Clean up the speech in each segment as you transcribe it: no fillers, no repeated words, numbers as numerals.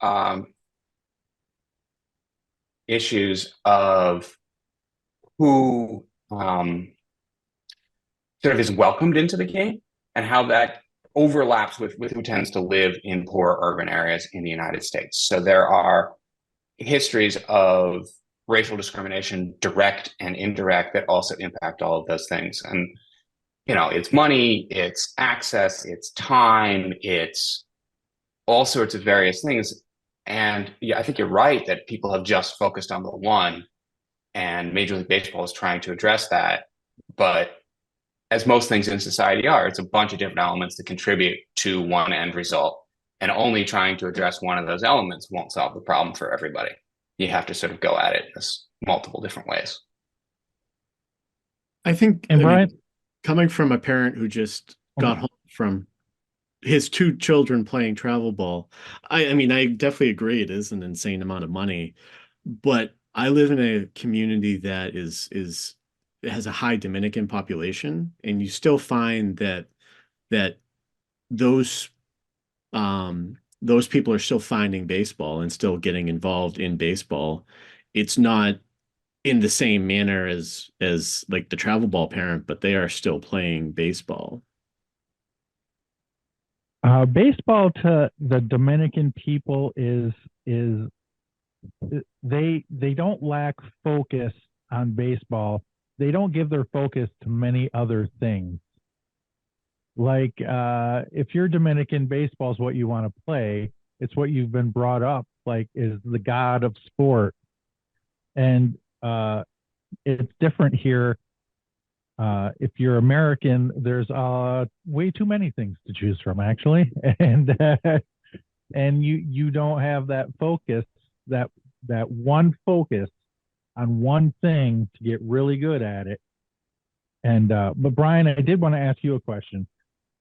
um, issues of who sort of is welcomed into the game and how that overlaps with who tends to live in poor urban areas in the United States. So there are histories of racial discrimination, direct and indirect, that also impact all of those things. And, it's money, it's access, it's time, it's all sorts of various things. And yeah, I think you're right that people have just focused on the one, and Major League Baseball is trying to address that. But as most things in society are, it's a bunch of different elements that contribute to one end result. And only trying to address one of those elements won't solve the problem for everybody. You have to sort of go at it in multiple different ways. I think, And I mean, Brian, coming from a parent who just got home from his two children playing travel ball, I mean, I definitely agree it is an insane amount of money, but I live in a community that is has a high Dominican population, and you still find that those those people are still finding baseball and still getting involved in baseball. It's not in the same manner as like the travel ball parent, but they are still playing baseball. baseball to the Dominican people is they don't lack focus on baseball. They don't give their focus to many other things. Like if you're Dominican, baseball is what you want to play. It's what you've been brought up like is the god of sport, and it's different here. If you're American, there's way too many things to choose from, actually, and you don't have that focus, that that one focus on one thing to get really good at it. And but Brian, I did want to ask you a question.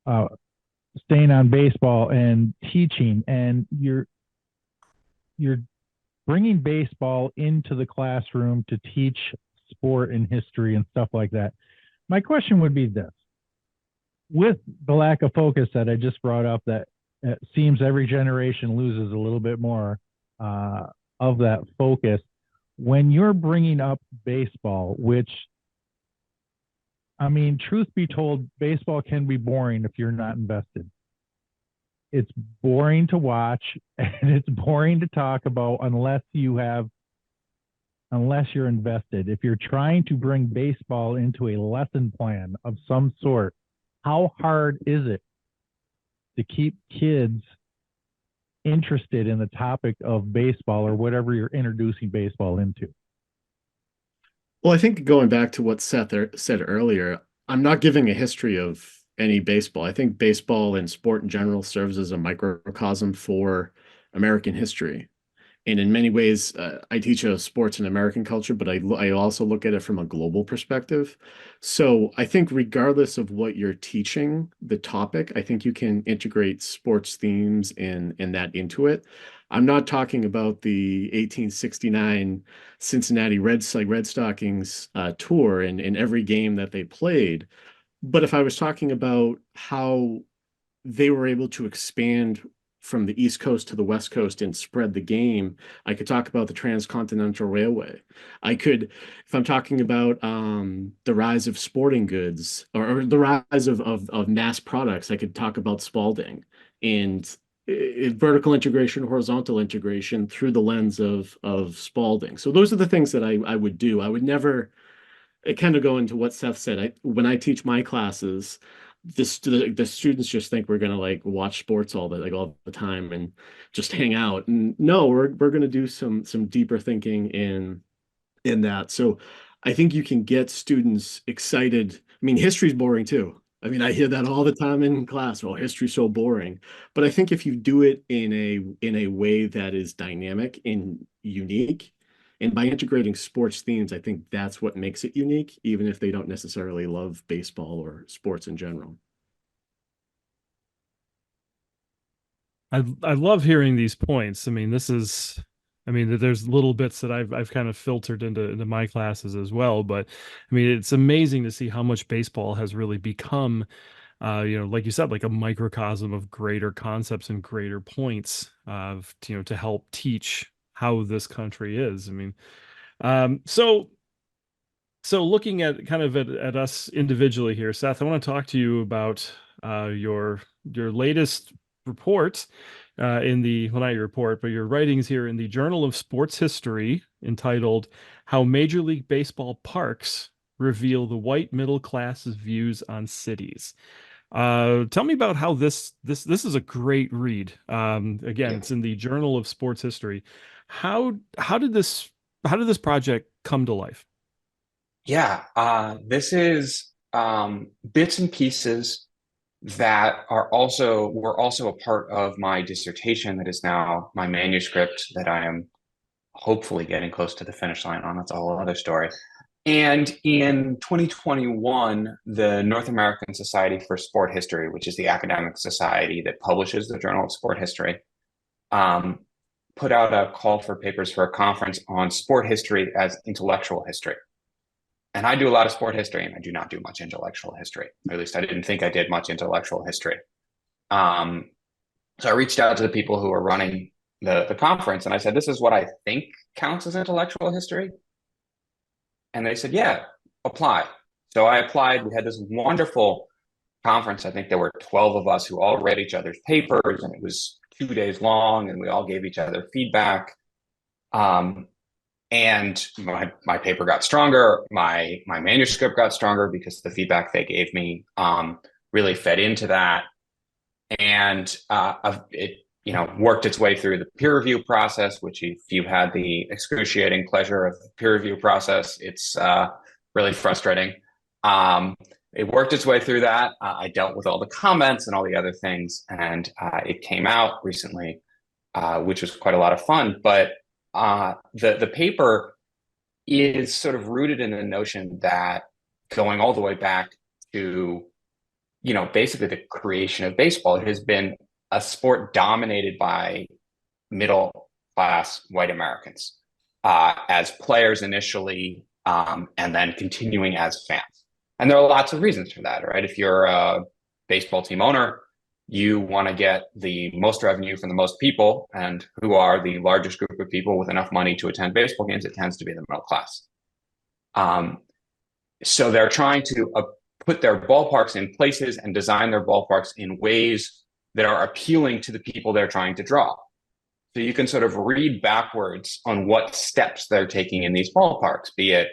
Uh, Staying on baseball and teaching, and you're bringing baseball into the classroom to teach sport and history and stuff like that. My question would be this: with the lack of focus that I just brought up, that it seems every generation loses a little bit more of that focus. When you're bringing up baseball, which, I mean, truth be told, baseball can be boring if you're not invested. It's boring to watch and it's boring to talk about unless you're invested. If you're trying to bring baseball into a lesson plan of some sort, how hard is it to keep kids interested in the topic of baseball or whatever you're introducing baseball into? Well, I think going back to what said earlier, I'm not giving a history of any baseball. I think baseball and sport in general serves as a microcosm for American history. And in many ways, I teach a sports and American culture, but I also look at it from a global perspective. So I think regardless of what you're teaching, the topic, I think you can integrate sports themes and that into it. I'm not talking about the 1869 Cincinnati Red Stockings tour and every game that they played, but if I was talking about how they were able to expand from the East Coast to the West Coast and spread the game, I could talk about the Transcontinental Railway. I could, if I'm talking about the rise of sporting goods or the rise of mass products, I could talk about Spalding and vertical integration, horizontal integration through the lens of Spalding. So those are the things that I would do. I would never kind of go into what Seth said. When I teach my classes, the students just think we're gonna like watch sports all the time and just hang out. And no, we're gonna do some deeper thinking in that. So I think you can get students excited. I mean, history's boring too. I mean, I hear that all the time in class. Well, history's so boring. But I think if you do it in a way that is dynamic and unique, and by integrating sports themes, I think that's what makes it unique, even if they don't necessarily love baseball or sports in general. I love hearing these points. I mean, there's little bits that I've kind of filtered into my classes as well. But I mean, it's amazing to see how much baseball has really become like you said, like a microcosm of greater concepts and greater points of, to help teach how this country is. I mean, so looking at kind of at us individually here, Seth, I want to talk to you about your latest report in the, well, not your report, but your writings here in the Journal of Sports History, entitled "How Major League Baseball Parks Reveal the White Middle Class's Views on Cities." Tell me about how this is a great read. Again, Yeah. it's in the Journal of Sports History. How did this project come to life? Yeah, this is bits and pieces that were also a part of my dissertation that is now my manuscript that I am hopefully getting close to the finish line on. That's a whole other story. And in 2021, the North American Society for Sport History, which is the academic society that publishes the Journal of Sport History, um, put out a call for papers for a conference on sport history as intellectual history. And I do a lot of sport history, and I do not do much intellectual history. Or at least I didn't think I did much intellectual history. Um, so I reached out to the people who were running the conference, and I said, "This is what I think counts as intellectual history." And they said, "Yeah, apply." So I applied. We had this wonderful conference. I think there were 12 of us who all read each other's papers, and it was 2 days long, and we all gave each other feedback. And my paper got stronger. My manuscript got stronger because the feedback they gave me really fed into that, and it worked its way through the peer review process. Which, if you've had the excruciating pleasure of the peer review process, it's really frustrating. It worked its way through that. I dealt with all the comments and all the other things, and it came out recently, which was quite a lot of fun. But the paper is sort of rooted in the notion that, going all the way back to basically the creation of baseball, it has been a sport dominated by middle class white Americans as players initially, and then continuing as fans. And there are lots of reasons for that, right? If you're a baseball team owner, you want to get the most revenue from the most people, and who are the largest group of people with enough money to attend baseball games? It tends to be the middle class. So they're trying to put their ballparks in places and design their ballparks in ways that are appealing to the people they're trying to draw. So you can sort of read backwards on what steps they're taking in these ballparks, be it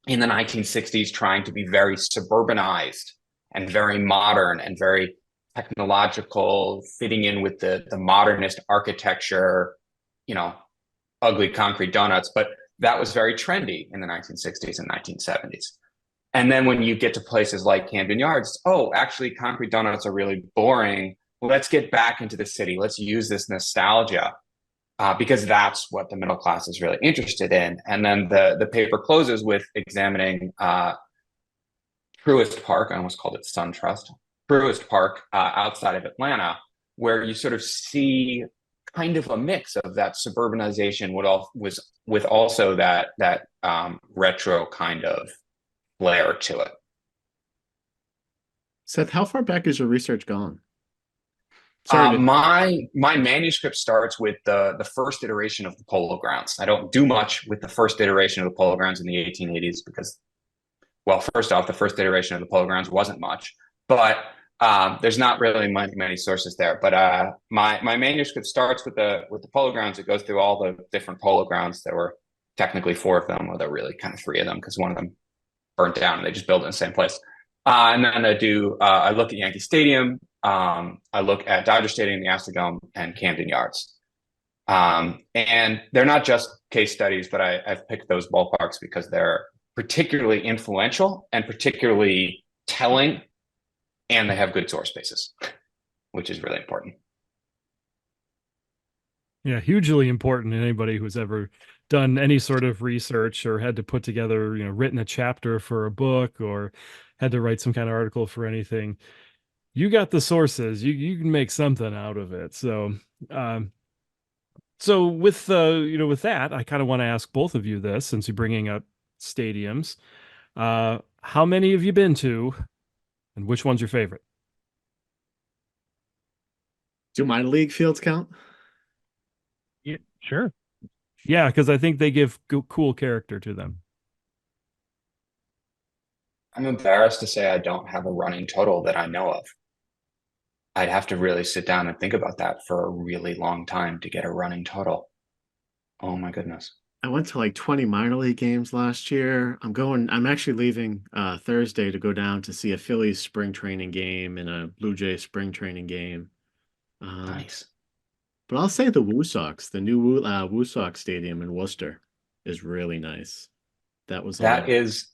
in the 1960s trying to be very suburbanized and very modern and very technological, fitting in with the modernist architecture, ugly concrete donuts, but that was very trendy in the 1960s and 1970s. And then when you get to places like Camden Yards, oh, actually, concrete donuts are really boring. Let's get back into the city. Let's use this nostalgia, because that's what the middle class is really interested in. And then the paper closes with examining Truist Park. I almost called it SunTrust. Truist Park outside of Atlanta, where you sort of see kind of a mix of that suburbanization with also that retro kind of flair to it. Seth, how far back is your research gone? Sorry my manuscript starts with the first iteration of the Polo Grounds. I don't do much with the first iteration of the Polo Grounds in the 1880s because, well, first off, the first iteration of the Polo Grounds wasn't much, but there's not really many sources there. But my manuscript starts with the Polo Grounds. It goes through all the different Polo Grounds. There were technically 4 of them, or there were really kind of 3 of them because one of them burnt down and they just built it in the same place. And then I look at Yankee Stadium. I look at Dodger Stadium, the Astrodome, and Camden Yards. And they're not just case studies, but I've picked those ballparks because they're particularly influential and particularly telling, and they have good source bases, which is really important. Yeah, hugely important to anybody who's ever done any sort of research or had to put together, written a chapter for a book or had to write some kind of article for anything. You got the sources, you can make something out of it. So, with with that, I kind of want to ask both of you this, since you're bringing up stadiums. How many have you been to, and which one's your favorite? Do minor league fields count? Yeah, sure. Yeah, because I think they give cool character to them. I'm embarrassed to say I don't have a running total that I know of. I'd have to really sit down and think about that for a really long time to get a running total. Oh my goodness. I went to like 20 minor league games last year. I'm actually leaving Thursday to go down to see a Phillies spring training game and a Blue Jays spring training game. Nice. But I'll say the Woo Sox, the new Woo Sox Stadium in Worcester is really nice. That was a lot. That is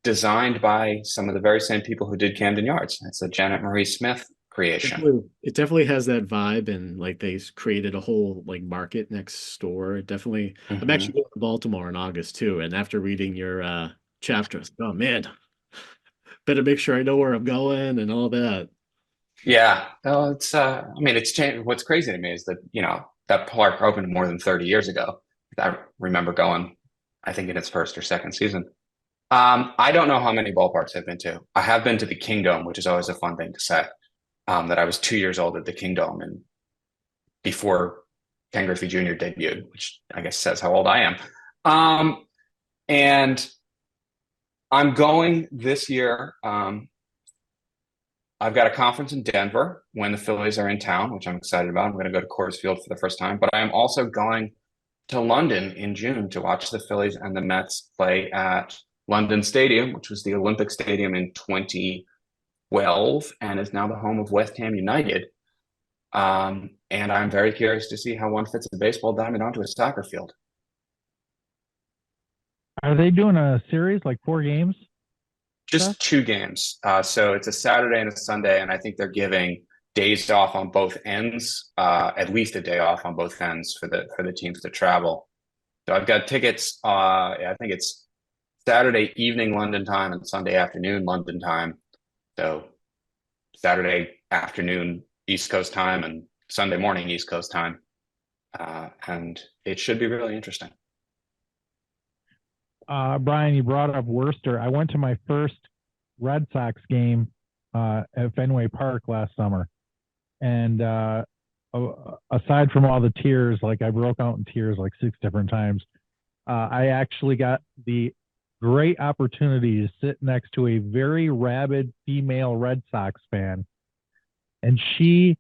designed by some of the very same people who did Camden Yards. It's a Janet Marie Smith creation. It definitely has that vibe, and like they created a whole like market next door. It definitely. I'm actually going to Baltimore in August too, and after reading your chapter, I was like, oh man, better make sure I know where I'm going and all that. Yeah. Oh, it's I mean it's changed. What's crazy to me is that, that park opened more than 30 years ago. I remember going, I think in its first or second season. I don't know how many ballparks I've been to. I have been to the Kingdome, which is always a fun thing to say. That I was 2 years old at the Kingdome and before Ken Griffey Jr. debuted, which I guess says how old I am. And I'm going this year. I've got a conference in Denver when the Phillies are in town, which I'm excited about. I'm going to go to Coors Field for the first time, but I am also going to London in June to watch the Phillies and the Mets play at London Stadium, which was the Olympic Stadium in 2012 and is now the home of West Ham United. And I'm very curious to see how one fits a baseball diamond onto a soccer field. Are they doing a series like 4 games? Just 2 games. So it's a Saturday and a Sunday, and I think they're giving days off on both ends, at least a day off on both ends for the teams to travel. So I've got tickets. I think it's Saturday evening London time and Sunday afternoon London time. So Saturday afternoon East Coast time and Sunday morning East Coast time. And it should be really interesting. Brian, you brought up Worcester. I went to my first Red Sox game at Fenway Park last summer. And aside from all the tears, like I broke out in tears like 6 different times, I actually got the great opportunity to sit next to a very rabid female Red Sox fan. And she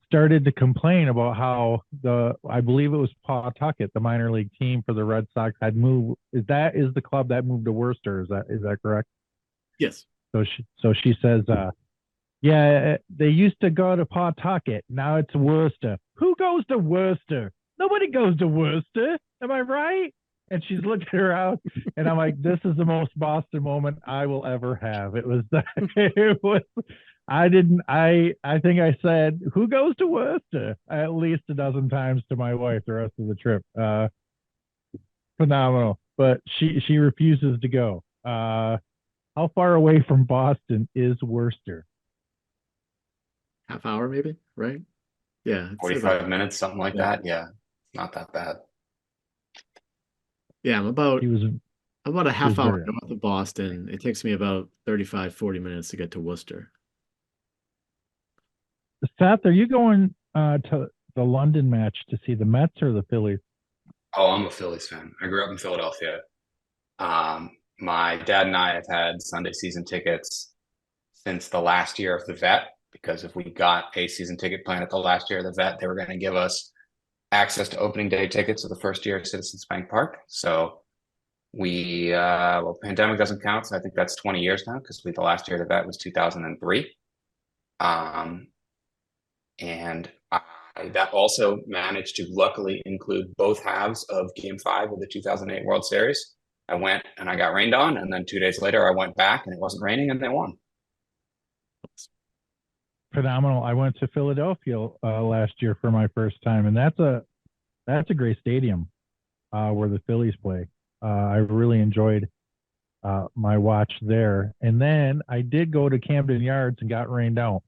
started to complain about how I believe it was Pawtucket, the minor league team for the Red Sox, had moved. Is the club that moved to Worcester? Is that correct? Yes. So she says, yeah, they used to go to Pawtucket. Now it's Worcester. Who goes to Worcester? Nobody goes to Worcester. Am I right? And she's looking around, and I'm like, this is the most Boston moment I will ever have. It was I think I said, who goes to Worcester? At least a dozen times to my wife the rest of the trip. Phenomenal. But she refuses to go. How far away from Boston is Worcester? Half hour maybe, right? Yeah. 45 minutes, something like that. Yeah. Not that bad. Yeah, I'm about a half hour very north of Boston. It takes me about 35, 40 minutes to get to Worcester. Seth, are you going to the London match to see the Mets or the Phillies? Oh, I'm a Phillies fan. I grew up in Philadelphia. My dad and I have had Sunday season tickets since the last year of the vet, because if we got a season ticket plan at the last year of the vet, they were going to give us access to opening day tickets of the first year of Citizens Bank Park. So pandemic doesn't count. So I think that's 20 years now, because the last year of the vet was 2003. And that also managed to luckily include both halves of Game 5 of the 2008 World Series. I went and I got rained on, and then 2 days later I went back and it wasn't raining and they won. Phenomenal. I went to Philadelphia last year for my first time, and that's a great stadium where the Phillies play. I really enjoyed my watch there. And then I did go to Camden Yards and got rained out.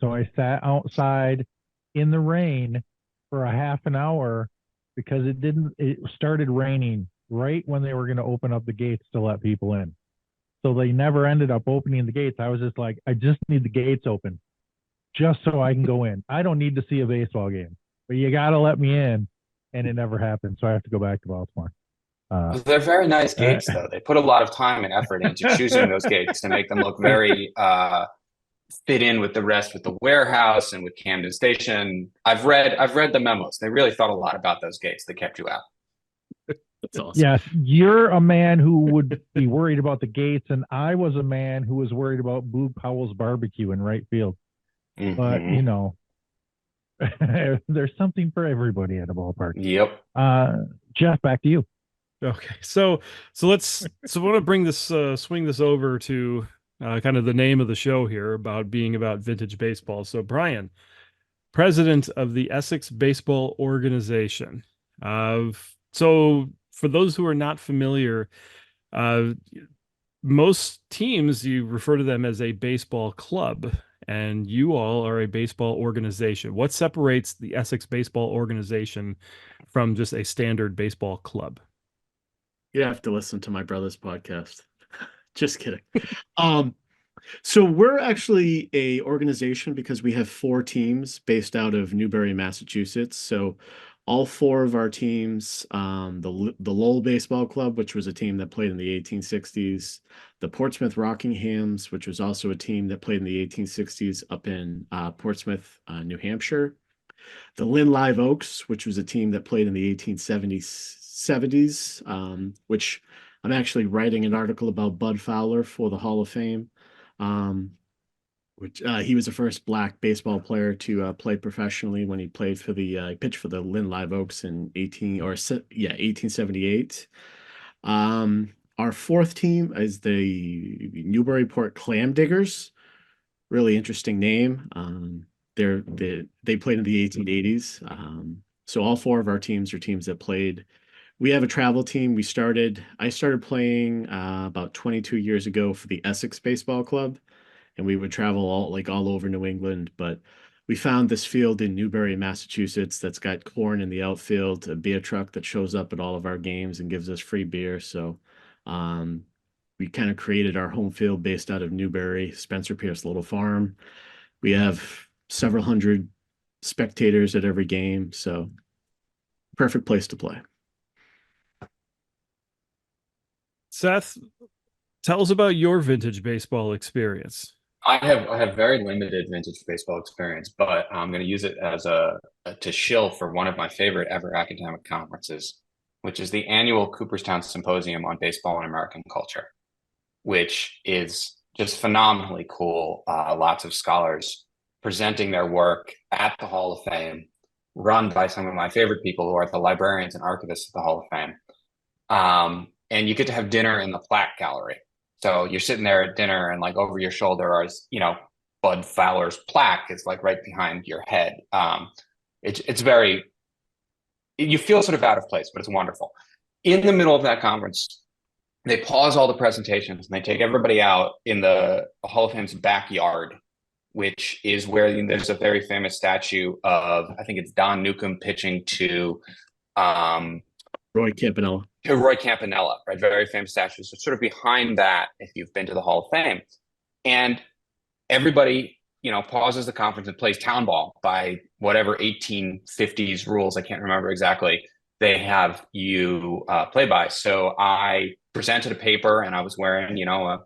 So I sat outside in the rain for a half an hour because it started raining right when they were going to open up the gates to let people in. So they never ended up opening the gates. I was just like, I just need the gates open. just so I can go in. I don't need to see a baseball game, but you got to let me in. And it never happened. So I have to go back to Baltimore. They're very nice Uh, gates, though. They put a lot of time and effort into choosing those gates to make them look very fit in with the rest, with the warehouse and with Camden Station. I've read the memos. They really thought a lot about those gates that kept you out. That's awesome. Yes, you're a man who would be worried about the gates, and I was a man who was worried about Boo Powell's barbecue in right field. Mm-hmm. But you know, there's something for everybody at a ballpark. Yep. Jeff, back to you. Okay, so I want to bring this swing this over to kind of the name of the show here about being about vintage baseball. So Brian, president of the Essex Baseball Organization. So for those who are not familiar, most teams, you refer to them as a baseball club, and you all are a baseball organization. What separates the Essex Baseball Organization from just a standard baseball club? You have to listen to my brother's podcast. Just kidding. So we're actually a organization because we have 4 teams based out of Newbury, Massachusetts. So all 4 of our teams, the Lowell Baseball Club, which was a team that played in the 1860s, the Portsmouth Rockinghams, which was also a team that played in the 1860s up in Portsmouth, New Hampshire, the Lynn Live Oaks, which was a team that played in the 1870s, which I'm actually writing an article about Bud Fowler for the Hall of Fame. Which he was the first black baseball player to play professionally when he played for the pitched for the Lynn Live Oaks in 1878. Our 4th team is the Newburyport Clam Diggers. Really interesting name. They played in the 1880s. So all 4 of our teams are teams that played. We have a travel team. I started playing about 22 years ago for the Essex Baseball Club, and we would travel all over New England. But we found this field in Newbury, Massachusetts, that's got corn in the outfield, a beer truck that shows up at all of our games and gives us free beer. So we kind of created our home field based out of Newbury, Spencer Pierce Little Farm. We have several hundred spectators at every game, so perfect place to play. Seth, tell us about your vintage baseball experience. I have very limited vintage baseball experience, but I'm going to use it as to shill for one of my favorite ever academic conferences, which is the annual Cooperstown Symposium on Baseball and American Culture, which is just phenomenally cool. Lots of scholars presenting their work at the Hall of Fame, run by some of my favorite people who are the librarians and archivists of the Hall of Fame. And you get to have dinner in the plaque gallery. So you're sitting there at dinner, and like over your shoulder is, Bud Fowler's plaque is like right behind your head. It's very, you feel sort of out of place, but it's wonderful. In the middle of that conference, they pause all the presentations and they take everybody out in the Hall of Fame's backyard, which is where there's a very famous statue of, I think it's Don Newcomb pitching to Roy Campanella. Roy Campanella, right? Very famous statue. So sort of behind that, if you've been to the Hall of Fame, and everybody, pauses the conference and plays town ball by whatever 1850s rules, I can't remember exactly, they have you play by. So I presented a paper and I was wearing, a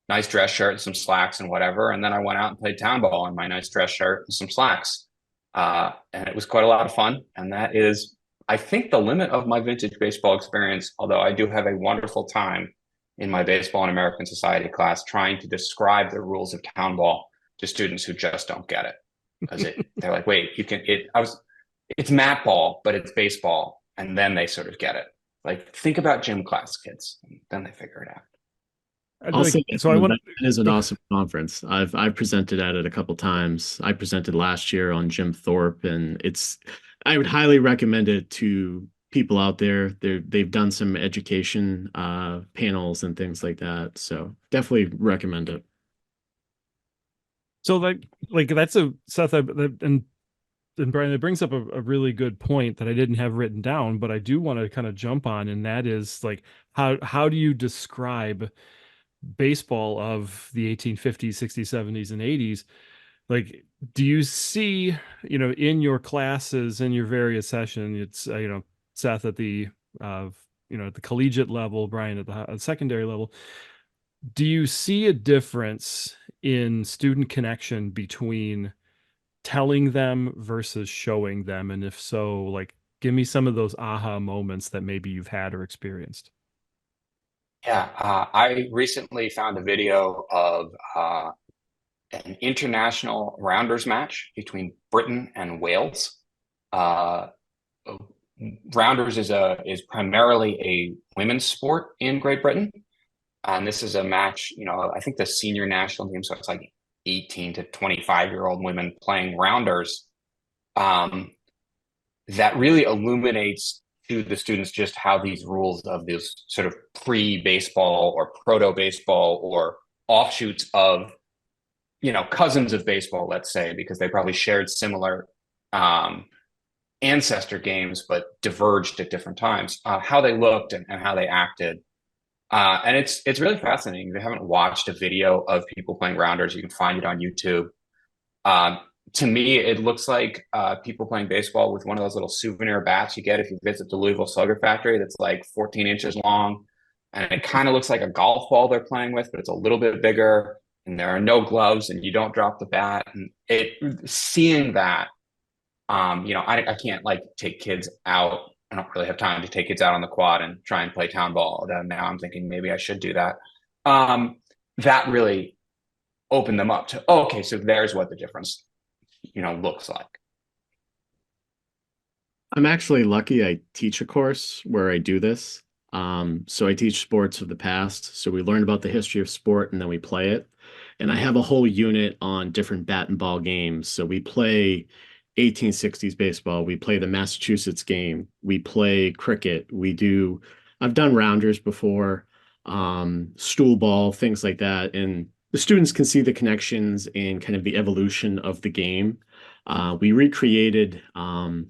nice dress shirt and some slacks and whatever. And then I went out and played town ball in my nice dress shirt and some slacks. And it was quite a lot of fun. And that is, I think, the limit of my vintage baseball experience, although I do have a wonderful time in my baseball and American society class trying to describe the rules of town ball to students who just don't get it. Because they're like, wait, it's mat ball, but it's baseball. And then they sort of get it. Like, think about gym class, kids. And then they figure it out. It is an awesome conference. I've presented at it a couple times. I presented last year on Jim Thorpe, and I would highly recommend it to people out there. They've done some education panels and things like that. So definitely recommend it. So that's Seth, and Brian, it brings up a really good point that I didn't have written down, but I do want to kind of jump on, and that is like, how do you describe baseball of the 1850s, 60s, 70s, and 80s Like, do you see, in your classes, in your various sessions, it's, Seth at the, at the collegiate level, Brian at the secondary level, do you see a difference in student connection between telling them versus showing them? And if so, like, give me some of those aha moments that maybe you've had or experienced. Yeah, I recently found a video of an international rounders match between Britain and Wales. Uh, Rounders is primarily a women's sport in Great Britain, and this is a match. I think the senior national team, so it's like 18 to 25-year-old women playing rounders. That really illuminates to the students just how these rules of this sort of pre-baseball or proto-baseball or offshoots of cousins of baseball, let's say, because they probably shared similar ancestor games but diverged at different times, how they looked and how they acted. And it's really fascinating. If you haven't watched a video of people playing rounders, you can find it on YouTube. To me, it looks like people playing baseball with one of those little souvenir bats you get if you visit the Louisville Slugger Factory that's like 14 inches long. And it kind of looks like a golf ball they're playing with, but it's a little bit bigger. And there are no gloves, and you don't drop the bat. And seeing that, I can't like take kids out. I don't really have time to take kids out on the quad and try and play town ball. Now I'm thinking maybe I should do that. That really opened them up to, okay, so there's what the difference looks like. I'm actually lucky I teach a course where I do this. So I teach sports of the past. So we learn about the history of sport and then we play it. And I have a whole unit on different bat and ball games. So we play 1860s baseball. We play the Massachusetts game. We play cricket. I've done rounders before, stool ball, things like that. And the students can see the connections and kind of the evolution of the game. We recreated, now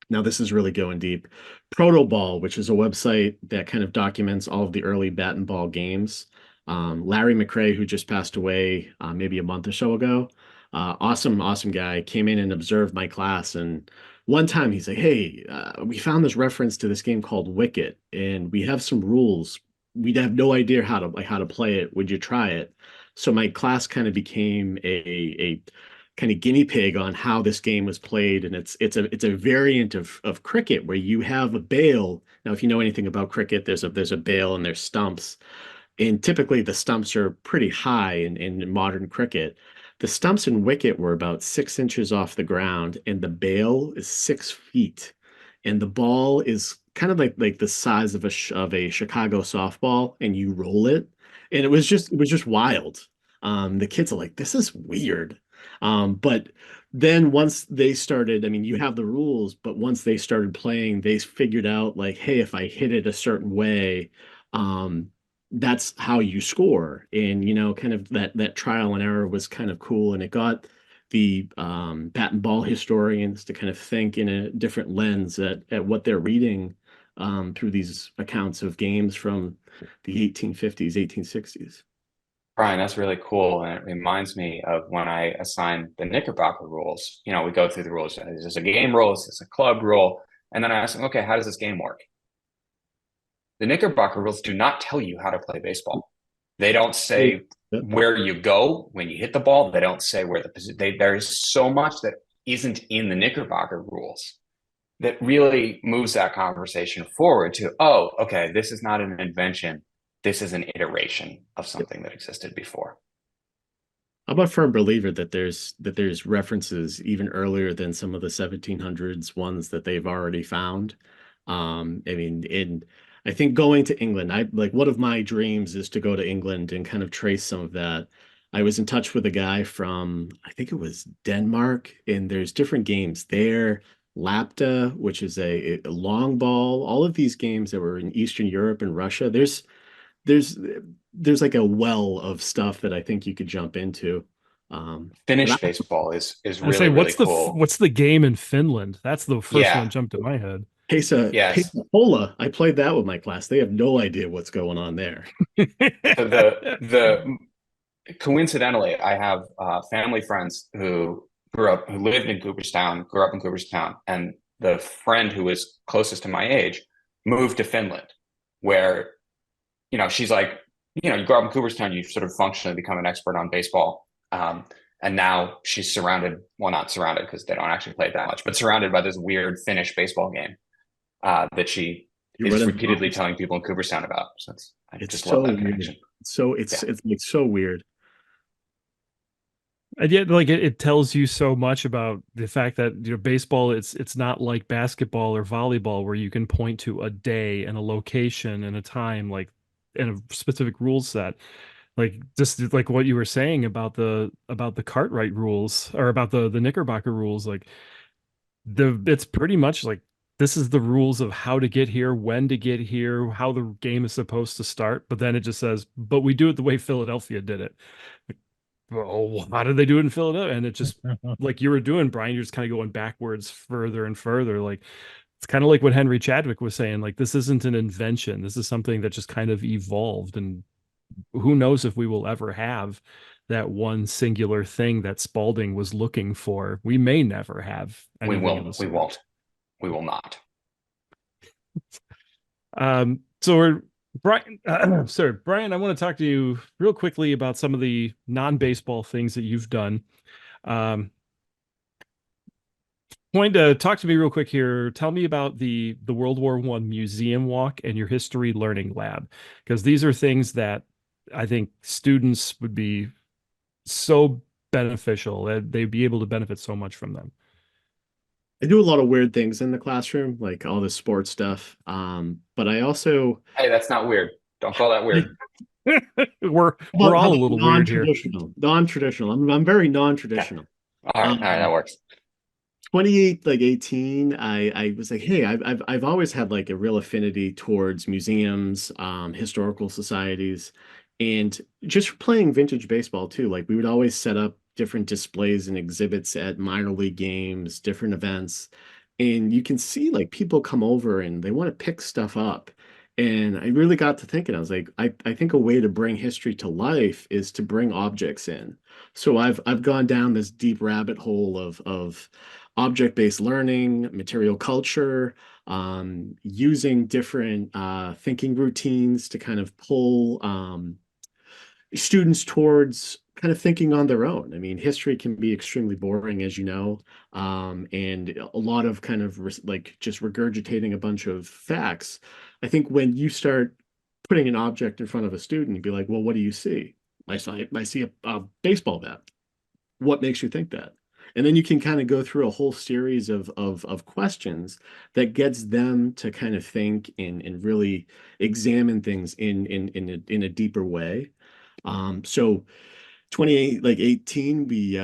this is really going deep, Proto Ball, which is a website that kind of documents all of the early bat and ball games. Larry McRae, who just passed away maybe a month or so ago, awesome guy, came in and observed my class. And one time he's like, hey, we found this reference to this game called Wicket, and we have some rules. We'd have no idea how to play it. Would you try it? So my class kind of became a kind of guinea pig on how this game was played, and it's a variant of cricket where you have a bail. Now, if you know anything about cricket, there's a bail and there's stumps, and typically the stumps are pretty high in modern cricket. The stumps in wicket were about 6 inches off the ground, and the bail is 6 feet, and the ball is kind of like the size of a Chicago softball, and you roll it, and it was just wild. The kids are like, this is weird. But then once they started, I mean, you have the rules, but once they started playing, they figured out like, hey, if I hit it a certain way, that's how you score. And, kind of that trial and error was kind of cool. And it got the bat and ball historians to kind of think in a different lens at what they're reading through these accounts of games from the 1850s, 1860s. Brian, that's really cool. And it reminds me of when I assigned the Knickerbocker rules. We go through the rules. Is this a game rule? Is this a club rule? And then I asked them, okay, how does this game work? The Knickerbocker rules do not tell you how to play baseball. They don't say where you go when you hit the ball. They don't say where the position. There is so much that isn't in the Knickerbocker rules that really moves that conversation forward to, oh, okay, this is not an invention. This is an iteration of something that existed before. I'm a firm believer that there's references even earlier than some of the 1700s ones that they've already found. I mean, I think going to England, one of my dreams is to go to England and kind of trace some of that. I was in touch with a guy from, I think it was Denmark, and there's different games there. Lapta, which is a long ball, all of these games that were in Eastern Europe and Russia. There's like a well of stuff that I think you could jump into. Finnish baseball is really, say, really cool. What's the game in Finland? That's the first Yeah. one jumped in my head. Yes. Pola. I played that with my class. They have no idea what's going on there. So coincidentally, I have family friends who lived in Cooperstown, grew up in Cooperstown, and the friend who was closest to my age moved to Finland, where, she's like, you grow up in Cooperstown, you sort of functionally become an expert on baseball. And now she's surrounded, well, not surrounded because they don't actually play it that much, but surrounded by this weird Finnish baseball game that she You is read it? repeatedly telling people in Cooperstown about. So I It's just so love that weird. connection. Yeah. It's like so weird. And yet, like it tells you so much about the fact that baseball, it's not like basketball or volleyball where you can point to a day and a location and a time, like and a specific rule set. Like just like what you were saying about the Cartwright rules or about the Knickerbocker rules, like it's pretty much like this is the rules of how to get here, when to get here, how the game is supposed to start. But then it just says, but we do it the way Philadelphia did it. Well, how did they do it in Philadelphia? And it just like you were doing, Brian, you're just kind of going backwards further and further. Like it's kind of like what Henry Chadwick was saying. Like this isn't an invention. This is something that just kind of evolved. And who knows if we will ever have that one singular thing that Spalding was looking for. We may never have We anything of the will. We sort. won't. We will not. So we're Brian, sorry, Brian, I want to talk to you real quickly about some of the non-baseball things that you've done. Going to talk to me real quick here. Tell me about the World War I museum walk and your history learning lab, because these are things that I think students would be so beneficial that they'd be able to benefit so much from them. I do a lot of weird things in the classroom, like all the sports stuff. But I also Hey, that's not weird. Don't call that weird. We're all a little weird here. Non-traditional. I'm very non-traditional. All right, that works. 28, like 18, I was like, hey, I've always had like a real affinity towards museums, historical societies, and just playing vintage baseball too. Like we would always set up different displays and exhibits at minor league games, different events, and you can see like people come over and they want to pick stuff up. And I really got to thinking, I was like, I think a way to bring history to life is to bring objects in. So I've gone down this deep rabbit hole of object-based learning, material culture, using different thinking routines to kind of pull students towards kind of thinking on their own. I mean, history can be extremely boring, as you know, and a lot of kind of like just regurgitating a bunch of facts. I think when you start putting an object in front of a student, you'd be like, well, what do you see? I see a baseball bat. What makes you think that? And then you can kind of go through a whole series of questions that gets them to kind of think and really examine things in a deeper way. So 28, like 18, we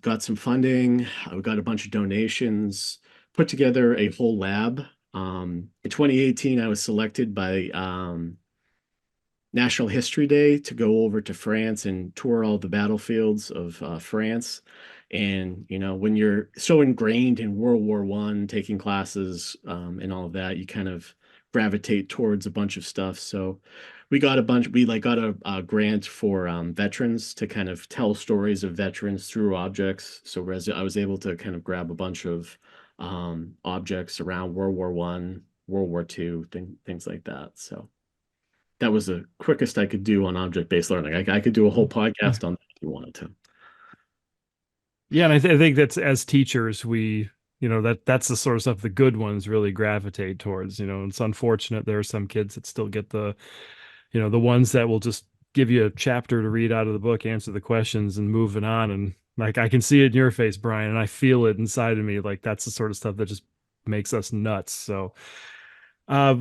got some funding. We got a bunch of donations, put together a whole lab. In 2018, I was selected by National History Day to go over to France and tour all the battlefields of France. And when you're so ingrained in World War One, taking classes and all of that, you kind of gravitate towards a bunch of stuff. So we got a grant for veterans to kind of tell stories of veterans through objects. So I was able to kind of grab a bunch of objects around World War One, World War II, things like that. So that was the quickest I could do on object-based learning. I could do a whole podcast on that if you wanted to. Yeah, and I think that's as teachers, we, that's the sort of stuff the good ones really gravitate towards. It's unfortunate there are some kids that still get the ones that will just give you a chapter to read out of the book, answer the questions, and moving on. And like I can see it in your face, Brian, and I feel it inside of me. Like that's the sort of stuff that just makes us nuts. So, I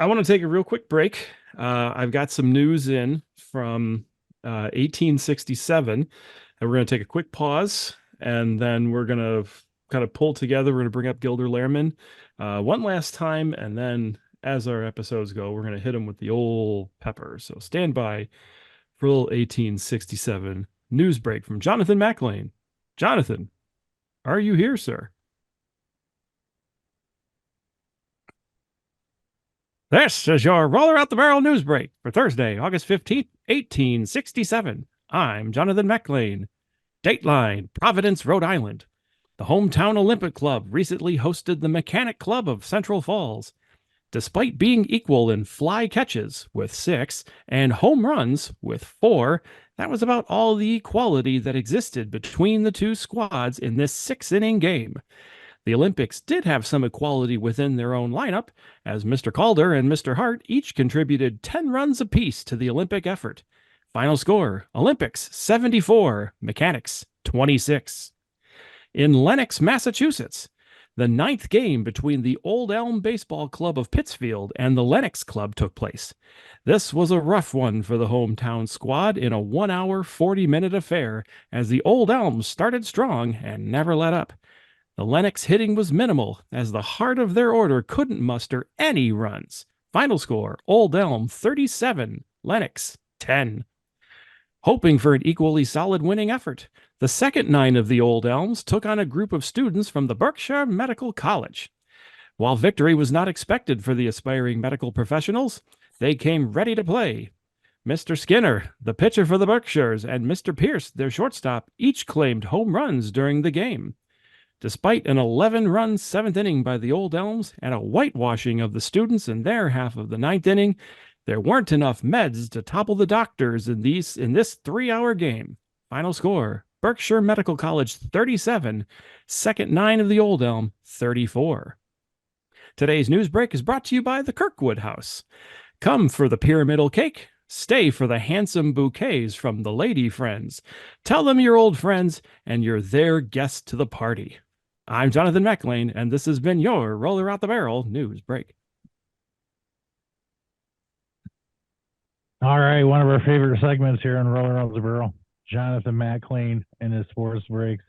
want to take a real quick break. I've got some news in from 1867, and we're going to take a quick pause, and then we're going to kind of pull together. We're going to bring up Gilder Lehrman one last time, and then as our episodes go, we're going to hit them with the old pepper. So stand by for a little 1867 news break from Jonathan McLean. Jonathan, are you here, sir? This is your Roller Out the Barrel news break for Thursday, August 15th, 1867. I'm Jonathan McLean. Dateline, Providence, Rhode Island. The hometown Olympic Club recently hosted the Mechanic Club of Central Falls. Despite being equal in fly catches with 6 and home runs with 4, that was about all the equality that existed between the two squads in this 6-inning game. The Olympics did have some equality within their own lineup, as Mr. Calder and Mr. Hart each contributed 10 runs apiece to the Olympic effort. Final score, Olympics 74, Mechanics 26. In Lenox, Massachusetts, the 9th game between the Old Elm Baseball Club of Pittsfield and the Lenox Club took place. This was a rough one for the hometown squad in a 1-hour, 40-minute affair as the Old Elms started strong and never let up. The Lenox hitting was minimal as the heart of their order couldn't muster any runs. Final score, Old Elm 37, Lenox 10. Hoping for an equally solid winning effort, the second 9 of the Old Elms took on a group of students from the Berkshire Medical College. While victory was not expected for the aspiring medical professionals, they came ready to play. Mr. Skinner, the pitcher for the Berkshires, and Mr. Pierce, their shortstop, each claimed home runs during the game. Despite an 11-run 7th inning by the Old Elms and a whitewashing of the students in their half of the 9th inning, there weren't enough meds to topple the doctors in this 3-hour game. Final score, Berkshire Medical College 37, second 9 of the Old Elm 34. Today's news break is brought to you by the Kirkwood House. Come for the pyramidal cake, stay for the handsome bouquets from the lady friends. Tell them you're old friends and you're their guest to the party. I'm Jonathan McLean, and this has been your Roller Out the Barrel news break. All right, one of our favorite segments here on Roller Out the Barrel, Jonathan McLean and his sports breaks.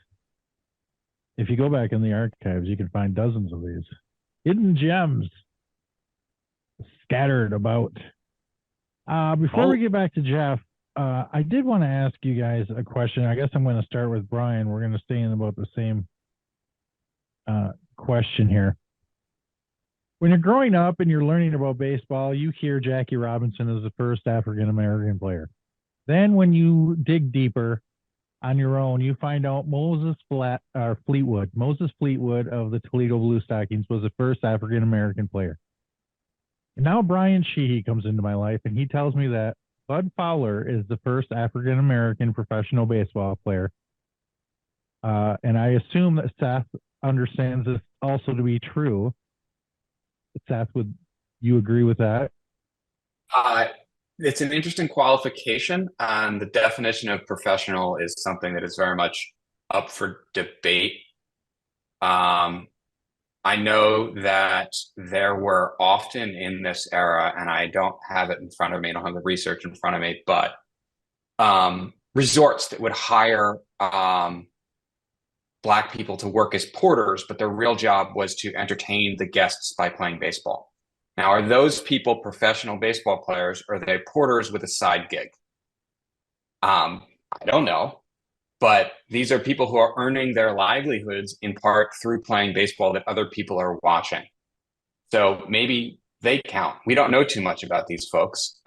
If you go back in the archives, you can find dozens of these hidden gems scattered about. Before we get back to Jeff, I did want to ask you guys a question. I guess I'm going to start with Brian. We're going to stay in about the same question here. When you're growing up and you're learning about baseball, you hear Jackie Robinson as the first African-American player. Then when you dig deeper on your own, you find out Moses Fleetwood of the Toledo Blue Stockings was the first African-American player. And now Brian Sheehy comes into my life, and he tells me that Bud Fowler is the first African-American professional baseball player. And I assume that Seth understands this also to be true. Seth, would you agree with that? It's an interesting qualification, and the definition of professional is something that is very much up for debate. I know that there were often in this era, and I don't have it in front of me, I don't have the research in front of me, but resorts that would hire Black people to work as porters, but their real job was to entertain the guests by playing baseball. Now, are those people professional baseball players, or are they porters with a side gig? I don't know, but these are people who are earning their livelihoods in part through playing baseball that other people are watching. So maybe they count. We don't know too much about these folks.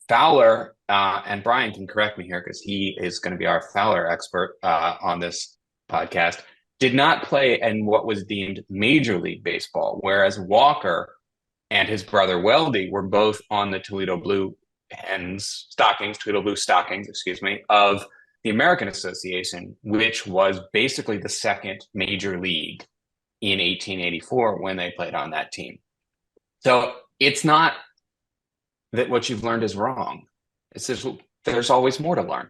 Fowler, and Brian can correct me here because he is going to be our Fowler expert on this podcast, did not play in what was deemed Major League Baseball, whereas Walker and his brother Weldy were both on the Toledo Blue Stockings, of the American Association, which was basically the second major league in 1884 when they played on that team. So it's not that what you've learned is wrong. It's just there's always more to learn.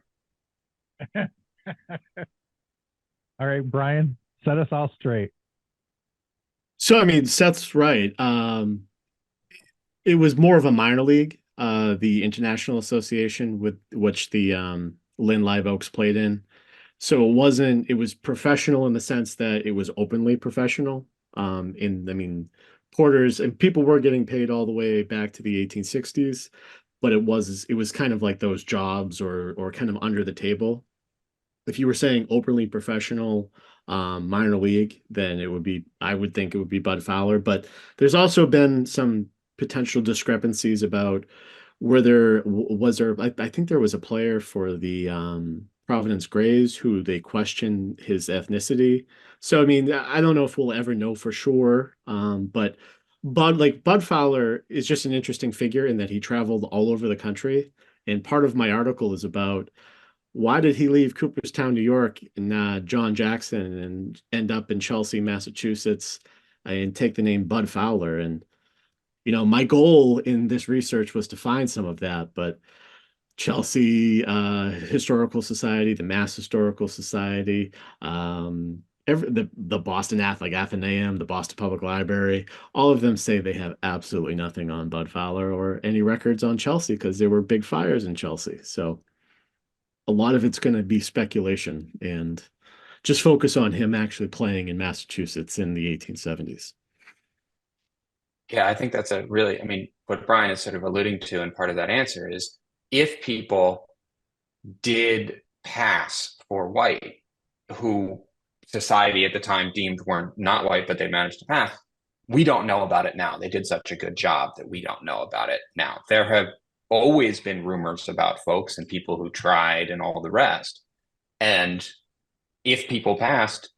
All right, Brian, set us all straight. So, I mean, Seth's right. It was more of a minor league, the International Association, with which the Lynn Live Oaks played in. So it was professional in the sense that it was openly professional. Porters and people were getting paid all the way back to the 1860s, but it was kind of like those jobs or kind of under the table. If you were saying openly professional minor league, then I would think it would be Bud Fowler. But there's also been some potential discrepancies about was there I think there was a player for the Providence Grays who they questioned his ethnicity. So I mean, I don't know if we'll ever know for sure. But Bud Fowler is just an interesting figure in that he traveled all over the country. And part of my article is about why did he leave Cooperstown, New York, and John Jackson and end up in Chelsea, Massachusetts, and take the name Bud Fowler? And my goal in this research was to find some of that, but Chelsea Historical Society, the Mass Historical Society, the Boston Athenaeum, the Boston Public Library, all of them say they have absolutely nothing on Bud Fowler or any records on Chelsea because there were big fires in Chelsea. So a lot of it's going to be speculation and just focus on him actually playing in Massachusetts in the 1870s. Yeah, I think that's I mean, what Brian is sort of alluding to, and part of that answer is if people did pass for white, who society at the time deemed weren't not white, but they managed to pass, we don't know about it now. They did such a good job that we don't know about it now. There have always been rumors about folks and people who tried and all the rest. And if people passed,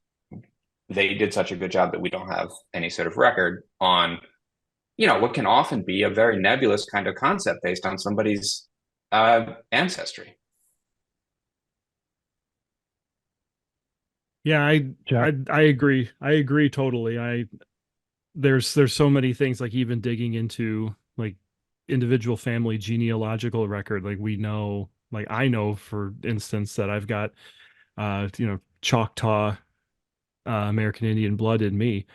they did such a good job that we don't have any sort of record on what can often be a very nebulous kind of concept based on somebody's ancestry. Yeah, I agree. I agree totally. There's so many things, like even digging into like individual family genealogical record. Like we know, like I know, for instance, that I've got Choctaw American Indian blood in me.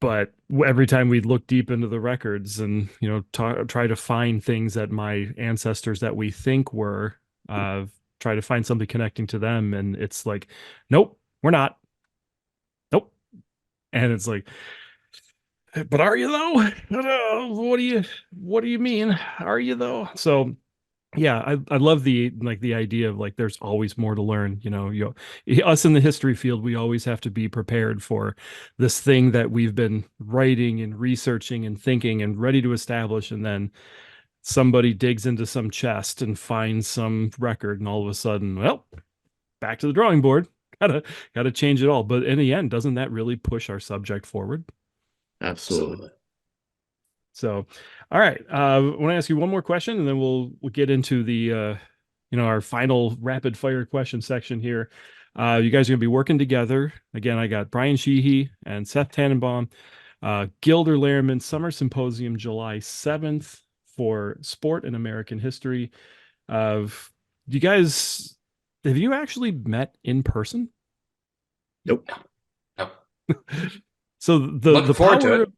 But every time we look deep into the records and try to find things that my ancestors that we think were, try to find something connecting to them, and it's like, nope, we're not. Nope. And it's like, but are you though? What do you mean? Are you though? So yeah, I love the idea of like there's always more to learn. Us in the history field, we always have to be prepared for this thing that we've been writing and researching and thinking and ready to establish, and then somebody digs into some chest and finds some record, and all of a sudden, well, back to the drawing board. Gotta change it all. But in the end, doesn't that really push our subject forward? Absolutely. So, all right. I want to ask you one more question, and then we'll get into the our final rapid fire question section here. You guys are gonna be working together again. I got Brian Sheehy and Seth Tannenbaum, Gilder Lehrman Summer Symposium, July 7th for Sport and American History. You guys, have you actually met in person? Nope. No. So the forward to power it.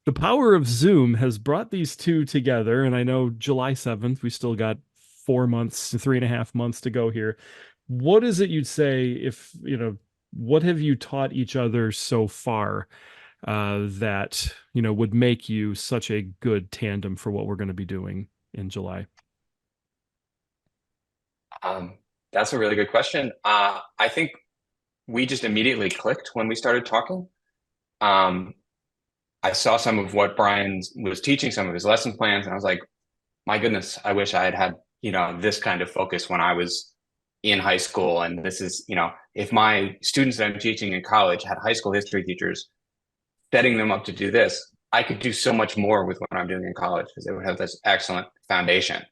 the power of Zoom has brought these two together, and I know July 7th, we still got 3.5 months to go here. What is it you'd say what have you taught each other so far that, would make you such a good tandem for what we're going to be doing in July? That's a really good question. I think we just immediately clicked when we started talking. I saw some of what Brian was teaching, some of his lesson plans, and I was like, my goodness, I wish I had this kind of focus when I was in high school. And this is, if my students that I'm teaching in college had high school history teachers, setting them up to do this, I could do so much more with what I'm doing in college because they would have this excellent foundation.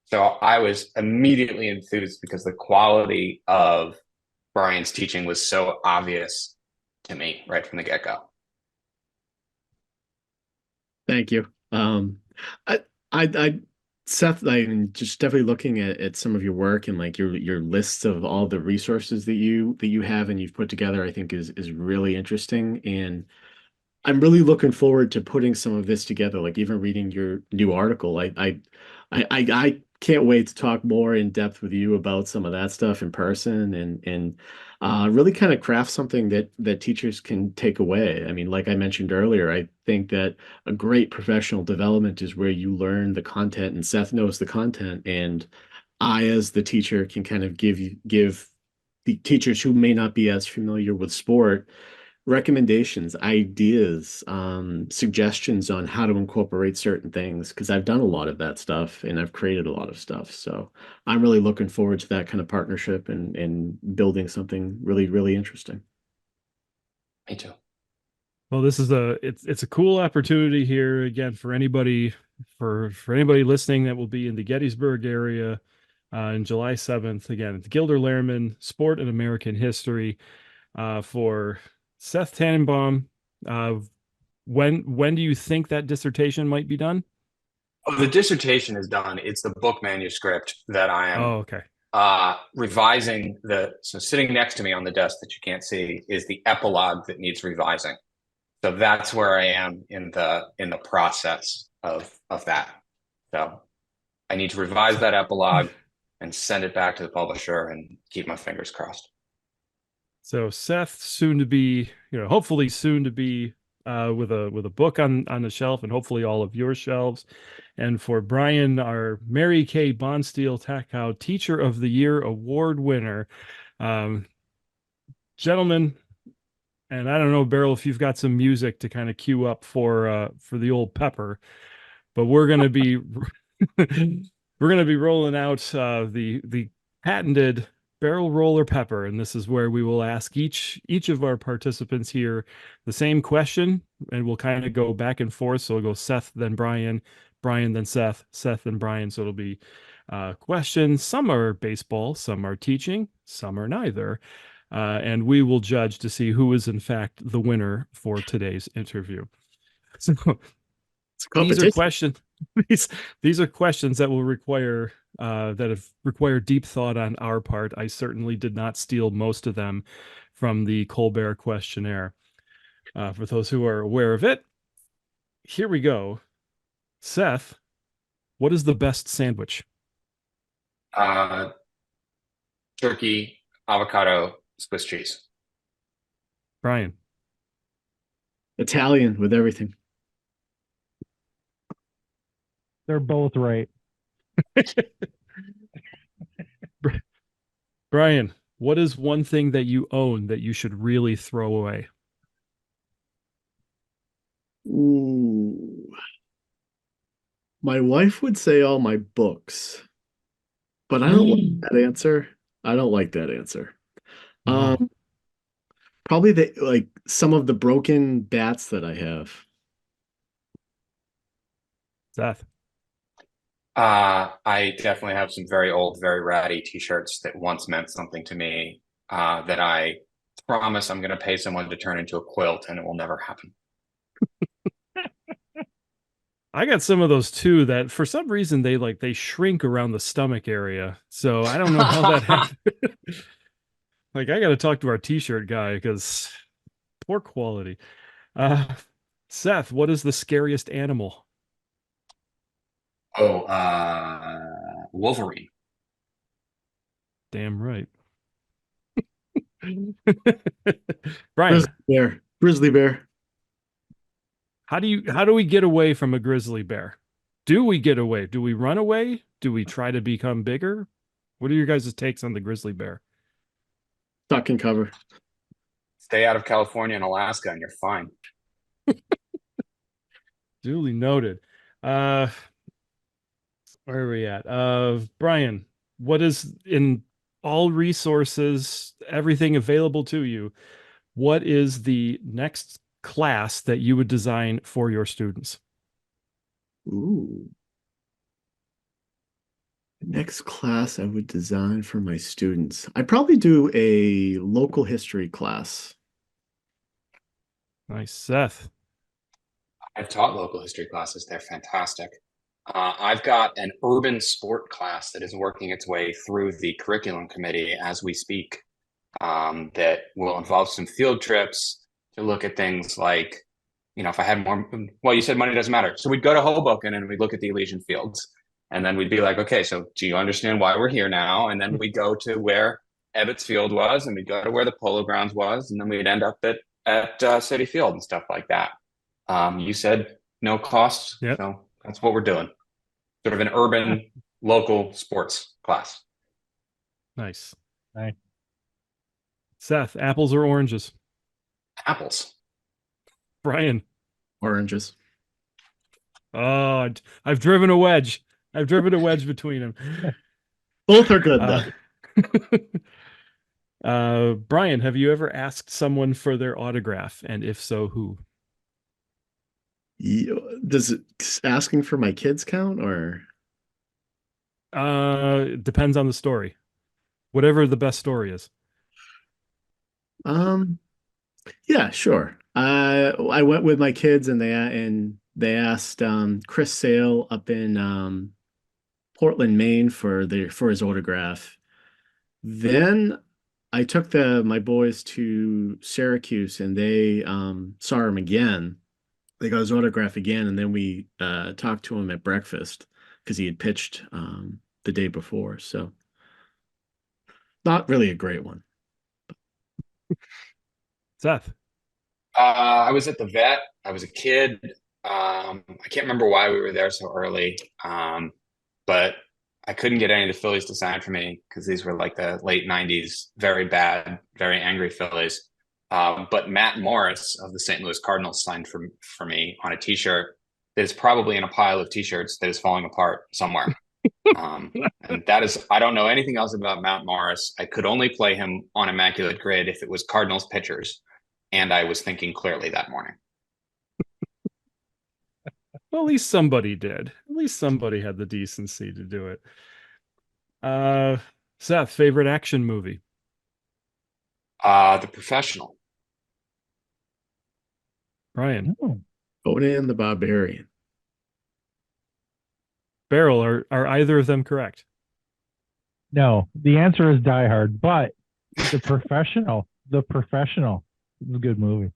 So I was immediately enthused because the quality of Brian's teaching was so obvious to me right from the get-go. Thank you. Seth, I'm just definitely looking at some of your work and like your lists of all the resources that you have and you've put together, I think is really interesting. And I'm really looking forward to putting some of this together, like even reading your new article. I can't wait to talk more in depth with you about some of that stuff in person and really kind of craft something that teachers can take away. I mean, like I mentioned earlier, I think that a great professional development is where you learn the content, and Seth knows the content, and I, as the teacher, can kind of give the teachers who may not be as familiar with sport recommendations, ideas, suggestions on how to incorporate certain things, because I've done a lot of that stuff and I've created a lot of stuff. So I'm really looking forward to that kind of partnership and building something really, really interesting. Me too. Well, this is it's a cool opportunity here again for anybody for anybody listening that will be in the Gettysburg area on July 7th. Again, at the Gilder Lehrman Sport and American History for Seth Tannenbaum. When do you think that dissertation might be done? Oh, the dissertation is done. It's the book manuscript that I am Oh, okay. revising. So sitting next to me on the desk that you can't see is the epilogue that needs revising. So that's where I am in the process of that. So I need to revise that epilogue and send it back to the publisher and keep my fingers crossed. So Seth, soon to be, hopefully soon to be with a book on the shelf, and hopefully all of your shelves. And for Brian, our Mary Kay Bonsteel Tackhow Teacher of the Year Award winner, gentlemen. And I don't know, Beryl, if you've got some music to kind of cue up for the old pepper, but we're gonna be rolling out the patented barrel roller pepper, and this is where we will ask each of our participants here the same question, and we'll kind of go back and forth. So we'll go Seth, then Brian, Brian, then Seth, Seth, then Brian. So it'll be questions. Some are baseball, some are teaching, some are neither. And we will judge to see who is in fact the winner for today's interview. So these are questions. These are questions that will require that have required deep thought on our part. I certainly did not steal most of them from the Colbert questionnaire. For those who are aware of it, here we go. Seth, what is the best sandwich? Turkey, avocado, Swiss cheese. Brian. Italian with everything. They're both right. Brian, what is one thing that you own that you should really throw away? Ooh. My wife would say all my books, but I don't like that answer. I don't like that answer. No. Probably some of the broken bats that I have. Seth. I definitely have some very old, very ratty t-shirts that once meant something to me, that I promise I'm going to pay someone to turn into a quilt, and it will never happen. I got some of those too that for some reason they shrink around the stomach area. So I don't know how that happened. I got to talk to our t-shirt guy because poor quality. Seth, what is the scariest animal? Oh, Wolverine. Damn right. Brian, Grizzly bear. Grizzly bear. how do we get away from a grizzly bear? Do we get away? Do we run away? Do we try to become bigger? What are your guys' takes on the grizzly bear? Duck and cover. Stay out of California and Alaska, and you're fine. Duly noted. Where are we at? Brian, what is in all resources, everything available to you? What is the next class that you would design for your students? Ooh. Next class I would design for my students. I'd probably do a local history class. Nice, Seth. I've taught local history classes. They're fantastic. I've got an urban sport class that is working its way through the curriculum committee as we speak, that will involve some field trips to look at things like, if I had more, well, you said money doesn't matter. So we'd go to Hoboken and we'd look at the Elysian Fields. And then we'd be like, okay, so do you understand why we're here now? And then we'd go to where Ebbets Field was, and we'd go to where the Polo Grounds was, and then we'd end up at Citi Field and stuff like that. You said no costs, Yep. So that's what we're doing. Sort of an urban local sports class. Nice. Nice. Seth, apples or oranges? Apples. Brian. Oranges. Oh, I've driven a wedge. I've driven a wedge between them. Both are good though. Brian, have you ever asked someone for their autograph? And if so, who? Does it asking for my kids count or? It depends on the story. Whatever the best story is. Yeah, sure. I went with my kids and they asked Chris Sale up in Portland, Maine for his autograph. Then I took my boys to Syracuse and they saw him again. They got his autograph again, and then we talked to him at breakfast because he had pitched the day before. So not really a great one. Seth. I was at the vet. I was a kid. I can't remember why we were there so early, but I couldn't get any of the Phillies to sign for me because these were like the late 90s, very bad, very angry Phillies. But Matt Morris of the St. Louis Cardinals signed for me on a T-shirt that is probably in a pile of T-shirts that is falling apart somewhere. And that is, I don't know anything else about Matt Morris. I could only play him on Immaculate Grid if it was Cardinals pitchers. And I was thinking clearly that morning. Well, at least somebody did. At least somebody had the decency to do it. Seth, favorite action movie? The Professional. Brian. Conan the Barbarian. Barrel, are either of them correct? No, the answer is Die Hard, but The Professional is a good movie.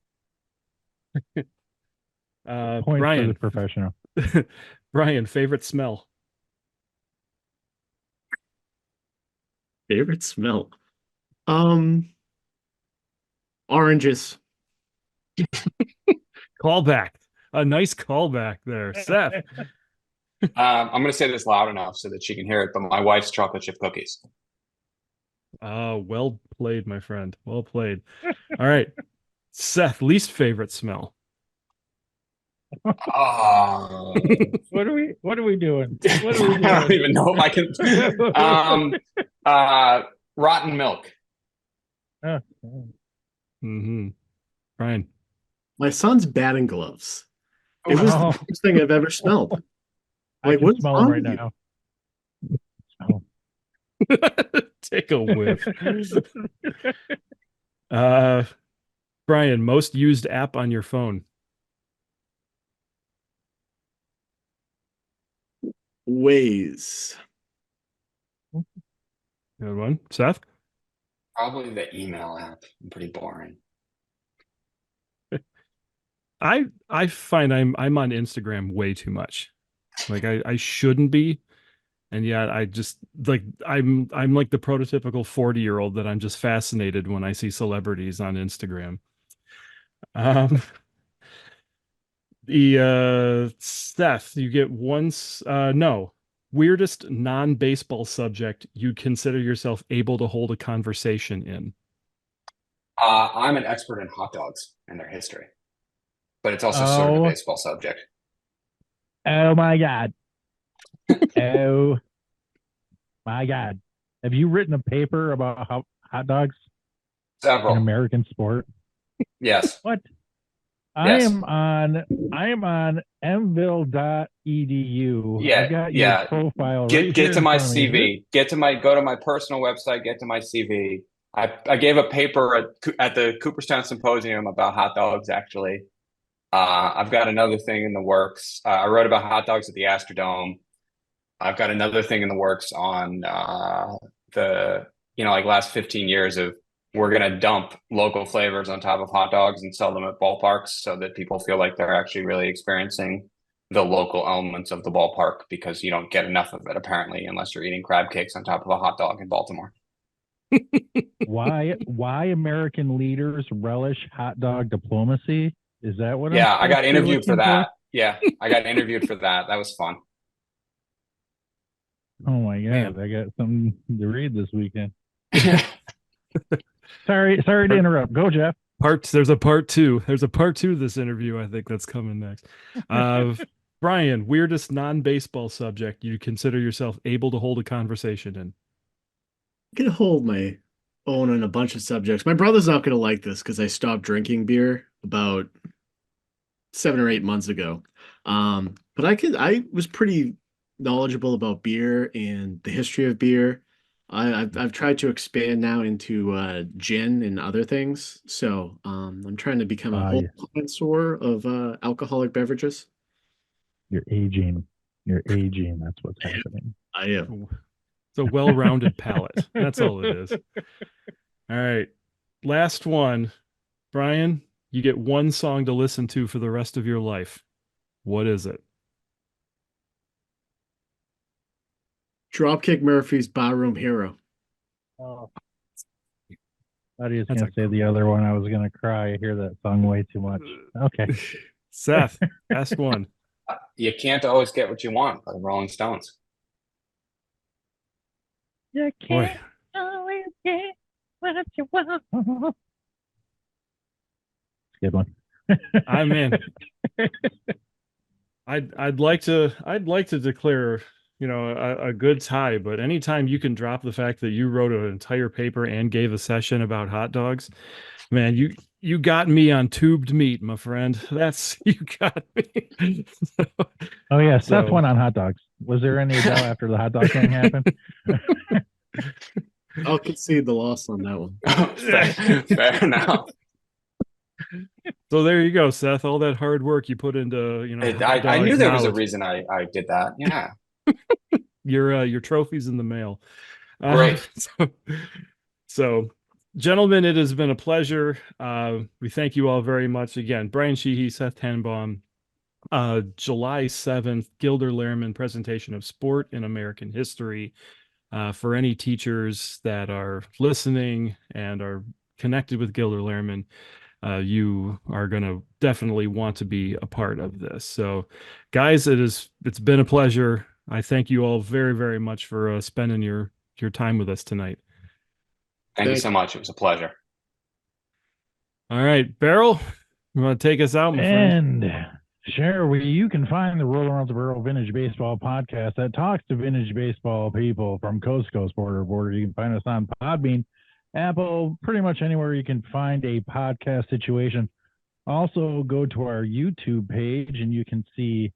Points Brian. for The Professional. Brian, favorite smell? Favorite smell? Oranges. Callback. A nice callback there. Seth. I'm going to say this loud enough so that she can hear it, but my wife's chocolate chip cookies. Well played, my friend. Well played. All right. Seth, least favorite smell? Oh. What are we doing? What are we doing? I don't even know if I can. Rotten milk. Mm-hmm. Brian. My son's batting gloves. It was the worst thing I've ever smelled. I can smell them right now. Take a whiff. Brian, most used app on your phone? Waze. Good one. Seth? Probably the email app. Pretty boring. I find I'm on Instagram way too much. Like I shouldn't be. And yet I just like I'm like the prototypical 40-year-old that I'm just fascinated when I see celebrities on Instagram. Seth, you get weirdest non-baseball subject you'd consider yourself able to hold a conversation in. I'm an expert in hot dogs and their history, but it's also sort of a baseball subject. Oh my God. Oh my God. Have you written a paper about hot dogs? Several. In American sport? Yes. What? Yes. I am on mville.edu. Yeah. I got your profile. Get to my CV. Go to my personal website. Get to my CV. I gave a paper at the Cooperstown Symposium about hot dogs. Actually, I've got another thing in the works. I wrote about hot dogs at the Astrodome. I've got another thing in the works on the last 15 years of we're going to dump local flavors on top of hot dogs and sell them at ballparks so that people feel like they're actually really experiencing the local elements of the ballpark, because you don't get enough of it apparently unless you're eating crab cakes on top of a hot dog in Baltimore. Why American leaders relish hot dog diplomacy? Is that what? Yeah, I got interviewed for that. Yeah, I got interviewed for that. That was fun. Oh my God, man. I got something to read this weekend. Yeah. Sorry to interrupt. Go, Jeff. There's a part two. There's a part two to this interview, I think, that's coming next. Brian, weirdest non-baseball subject you consider yourself able to hold a conversation in? I can hold my own on a bunch of subjects. My brother's not gonna like this because I stopped drinking beer about 7 or 8 months ago. But I was pretty knowledgeable about beer and the history of beer. I've tried to expand now into gin and other things. So I'm trying to become a whole Yeah. connoisseur of alcoholic beverages. You're aging. You're aging. That's what's happening. I am. It's a well-rounded palate. That's all it is. All right. Last one. Brian, you get one song to listen to for the rest of your life. What is it? Dropkick Murphys Barroom Hero. Oh. I thought he was That's going a to say the other one. I was going to cry. I hear that song way too much. Okay. Seth, last one. You can't always get what you want by the Rolling Stones. You Boy, can't always get what you want. Good one. I'm in. I'd like to declare, a good tie, but anytime you can drop the fact that you wrote an entire paper and gave a session about hot dogs, man, you got me on tubed meat, my friend. You got me. Oh yeah, Seth So- won on hot dogs. Was there any doubt after the hot dog thing happened? I'll concede the loss on that one. Fair enough. So there you go, Seth. All that hard work you put into, hot I knew dogs there was a knowledge. reason I did that. Yeah. Your trophy's in the mail. Great. So, gentlemen, it has been a pleasure. We thank you all very much. Again, Brian Sheehy, Seth Tannenbaum, July 7th, Gilder Lehrman presentation of sport in American history. For any teachers that are listening and are connected with Gilder Lehrman, you are going to definitely want to be a part of this. So, guys, it's been a pleasure. I thank you all very, very much for spending your time with us tonight. Thank you so much. It was a pleasure. All right, Barrel, you want to take us out, my friend? And sure, you can find the Roll Around the Barrel Vintage Baseball podcast that talks to vintage baseball people from coast to coast, border to border. You can find us on Podbean, Apple, pretty much anywhere you can find a podcast situation. Also, go to our YouTube page and you can see,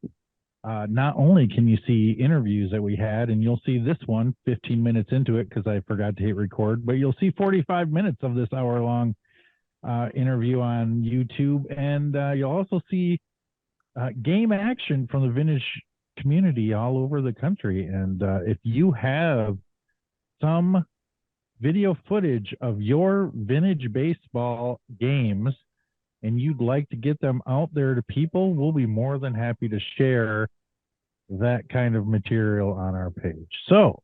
not only can you see interviews that we had, and you'll see this one 15 minutes into it because I forgot to hit record, but you'll see 45 minutes of this hour-long interview on YouTube, and you'll also see game action from the vintage community all over the country. And if you have some video footage of your vintage baseball games and you'd like to get them out there to people, we'll be more than happy to share that kind of material on our page. So,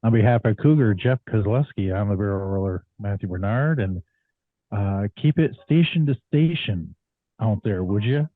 on behalf of Cougar, Jeff Kozlowski, I'm the barrel roller, Matthew Bernard, and keep it station to station out there, would you?